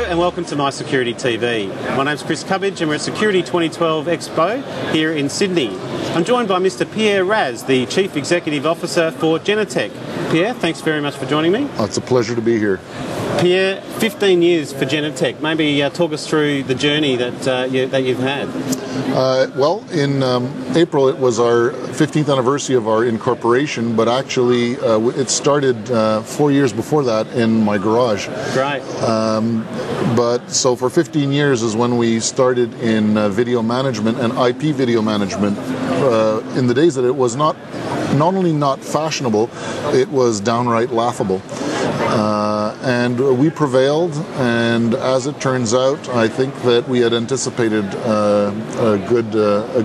and welcome to My Security TV. My name's Chris Cubbage and we're at Security 2012 Expo here in Sydney. I'm joined by Mr. Pierre Racz, the Chief Executive Officer for Genetec. Pierre, thanks very much for joining me. It's a pleasure to be here. Pierre, 15 years for Genetec. Maybe talk us through the journey that you've had. Well, in April it was our 15th anniversary of our incorporation, but actually it started 4 years before that in my garage. Great. But so for 15 years is when we started in video management and IP video management in the days that it was not only not fashionable, it was downright laughable. And we prevailed, and as it turns out, I think that we had anticipated a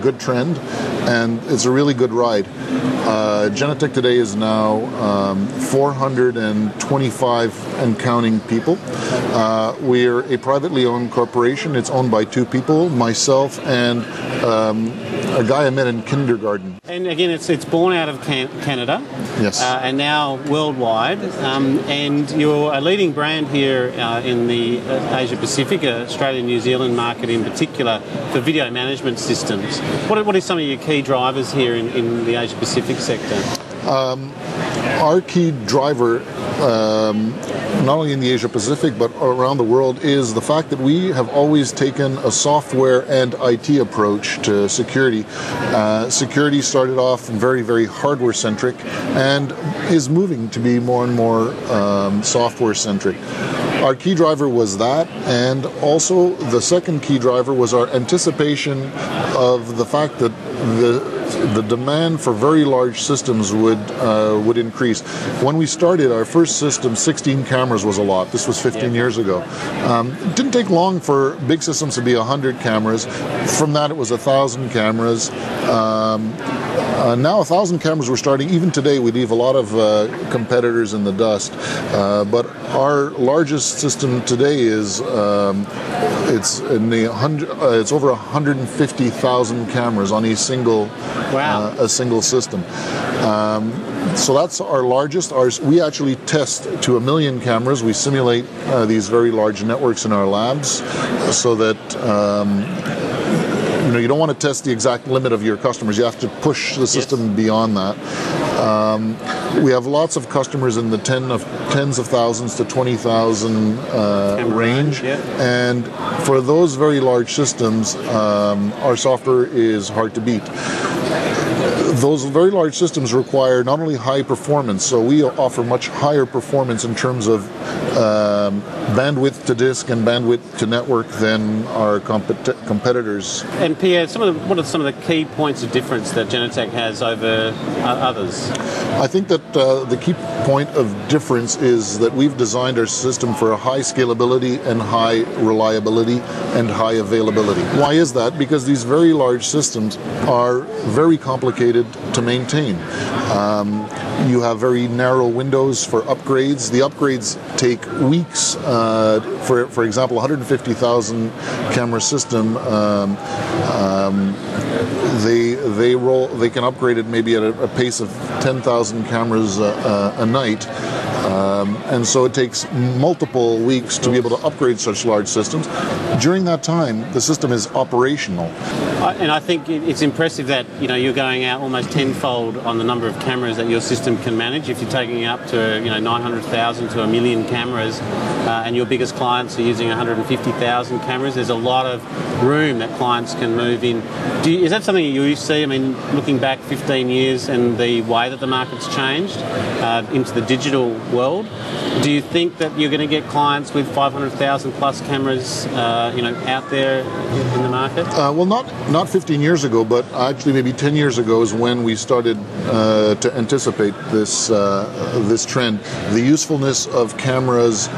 good trend, and it's a really good ride. Genetec today is now 425 and counting people. We're a privately owned corporation. It's owned by two people, myself and a guy I met in kindergarten. And again, it's born out of Canada. Yes. And now worldwide. And you're a leading brand here in the Asia Pacific, Australia, New Zealand market in particular, for video management systems. What are some of your key drivers here in the Asia Pacific sector? Our key driver, not only in the Asia Pacific but around the world, is the fact that we have always taken a software and IT approach to security. Security started off very, very hardware centric and is moving to be more and more software centric. Our key driver was that, and also the second key driver was our anticipation of the fact that the demand for very large systems would increase. When we started our first system, 16 cameras was a lot. This was 15 years ago. It didn't take long for big systems to be 100 cameras. From that, it was 1,000 cameras. Now 1,000 cameras we're starting. Even today, we leave a lot of competitors in the dust. But our largest system today is it's over 150,000 cameras on a single system. So that's our largest. We actually test to 1 million cameras. We simulate these very large networks in our labs, so that you don't want to test the exact limit of your customers. You have to push the system beyond that. We have lots of customers in the tens of thousands to 20,000 range, and for those very large systems, our software is hard to beat. Those very large systems require not only high performance, so we offer much higher performance in terms of bandwidth to disk and bandwidth to network than our competitors. And Pierre, what are some of the key points of difference that Genetec has over others? I think that the key point of difference is that we've designed our system for a high scalability and high reliability and high availability. Why is that? Because these very large systems are very complicated to maintain. You have very narrow windows for upgrades. The upgrades take weeks. For example, 150,000 camera system, they can upgrade it maybe at a pace of 10,000 cameras a night. And so it takes multiple weeks to be able to upgrade such large systems. During that time, the system is operational. And I think it's impressive that you're going out almost tenfold on the number of cameras that your system can manage. If you're taking it up to 900,000 to 1 million cameras, and your biggest clients are using 150,000 cameras, there's a lot of room that clients can move in. Is that something you see? I mean, looking back 15 years and the way that the market's changed into the digital world, do you think that you're going to get clients with 500,000 plus cameras, out there in the market? Well, not 15 years ago, but actually maybe 10 years ago is when we started to anticipate this trend. The usefulness of cameras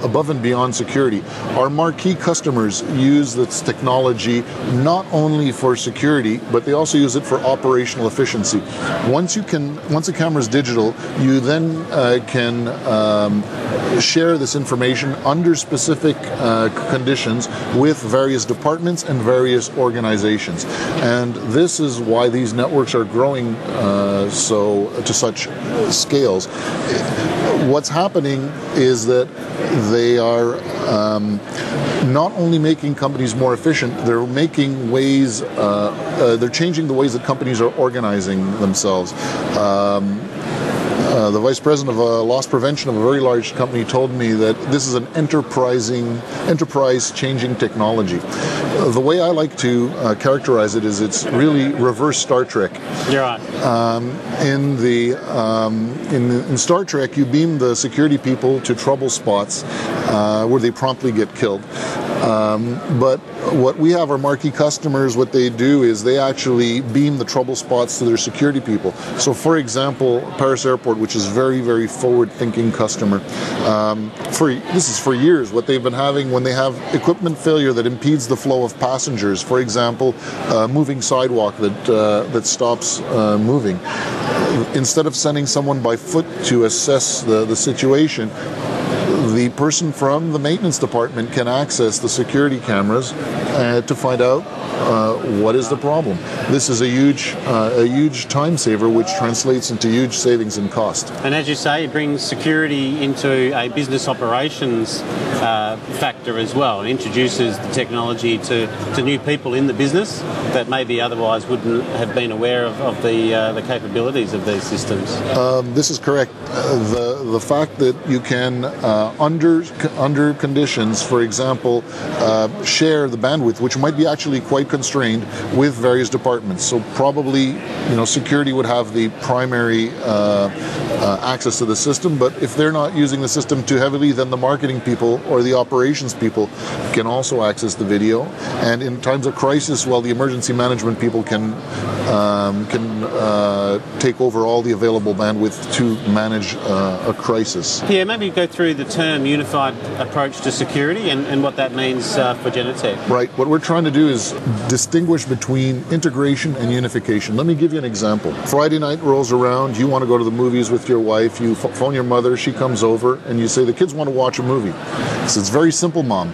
above and beyond security. Our marquee customers use this technology not only for security, but they also use it for operational efficiency. Once a camera is digital, you then can can share this information under specific conditions with various departments and various organizations. And this is why these networks are growing to such scales. What's happening is that they are not only making companies more efficient, they're making ways, they're changing the ways that companies are organizing themselves. The vice president of loss prevention of a very large company told me that this is an enterprise-changing technology. The way I like to characterize it is it's really reverse Star Trek. You're right. In Star Trek, you beam the security people to trouble spots where they promptly get killed. But what we have our marquee customers, what they do is they actually beam the trouble spots to their security people. So for example, Paris Airport, which is very, very forward-thinking customer, this is for years what they've been having when they have equipment failure that impedes the flow of passengers. For example, moving sidewalk that stops moving. Instead of sending someone by foot to assess the situation, the person from the maintenance department can access the security cameras to find out what is the problem. This is a huge time saver, which translates into huge savings in cost. And as you say, it brings security into a business operations factor as well. It introduces the technology to new people in the business that maybe otherwise wouldn't have been aware of the capabilities of these systems. This is correct. The fact that you can under conditions, for example, share the bandwidth, which might be actually quite constrained, with various departments. So probably, security would have the primary access to the system, but if they're not using the system too heavily, then the marketing people or the operations people can also access the video. And in times of crisis, the emergency management people can take over all the available bandwidth to manage a crisis. Yeah, maybe go through the term unified approach to security and what that means for Genetec. Right. What we're trying to do is distinguish between integration and unification. Let me give you an example. Friday night rolls around, you want to go to the movies with your wife, you phone your mother, she comes over, and you say, the kids want to watch a movie. So it's very simple, Mom.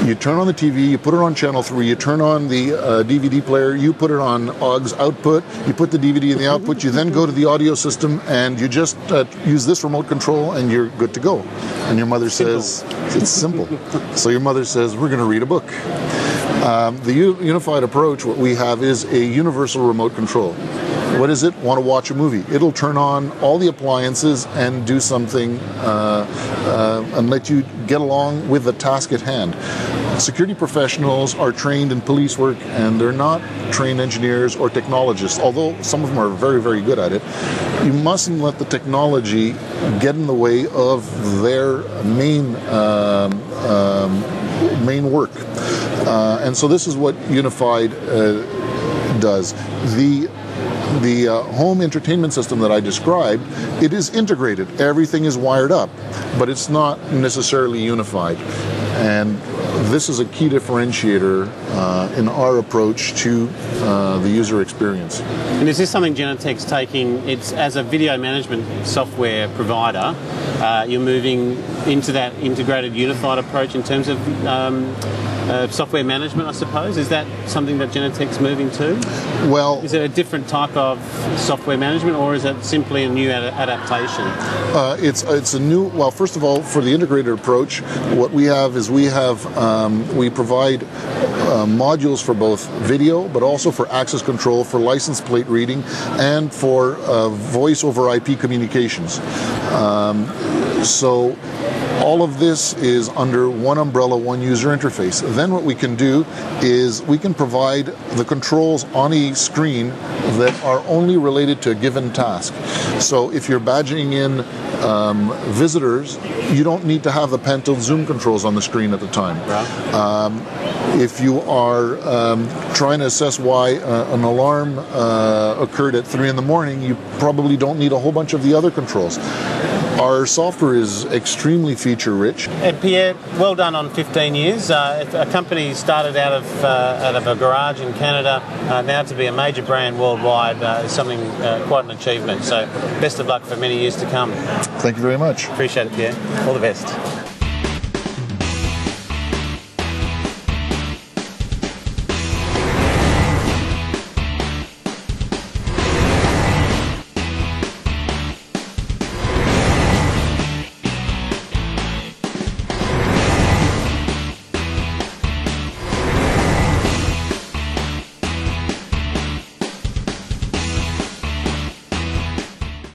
You turn on the TV, you put it on channel 3, you turn on the DVD player, you put it on AUX output, you put the DVD in the output, you then go to the audio system and you just use this remote control and you're good to go. And your mother says, it's simple. So your mother says, we're going to read a book. The unified approach, what we have is a universal remote control. What is it? Want to watch a movie? It'll turn on all the appliances and do something and let you get along with the task at hand. Security professionals are trained in police work and they're not trained engineers or technologists, although some of them are very, very good at it. You mustn't let the technology get in the way of their main work. And so this is what Unified does. The home entertainment system that I described, it is integrated. Everything is wired up, but it's not necessarily unified. And this is a key differentiator in our approach to the user experience. And is this something Genetec's taking? It's as a video management software provider, you're moving into that integrated unified approach in terms of software management, I suppose. Is that something that Genetec's moving to? Well, is it a different type of software management, or is it simply a new adaptation? It's a new. Well, first of all, for the integrated approach, what we have is we provide modules for both video, but also for access control, for license plate reading, and for voice over IP communications. So all of this is under one umbrella, one user interface. Then what we can do is we can provide the controls on a screen that are only related to a given task. So if you're badging in visitors, you don't need to have the pan tilt zoom controls on the screen at the time. If you are trying to assess why an alarm occurred at 3 in the morning, you probably don't need a whole bunch of the other controls. Our software is extremely feature feature rich. And Pierre, well done on 15 years. A company started out of a garage in Canada, now to be a major brand worldwide is something quite an achievement. So best of luck for many years to come. Thank you very much. Appreciate it, Pierre. All the best.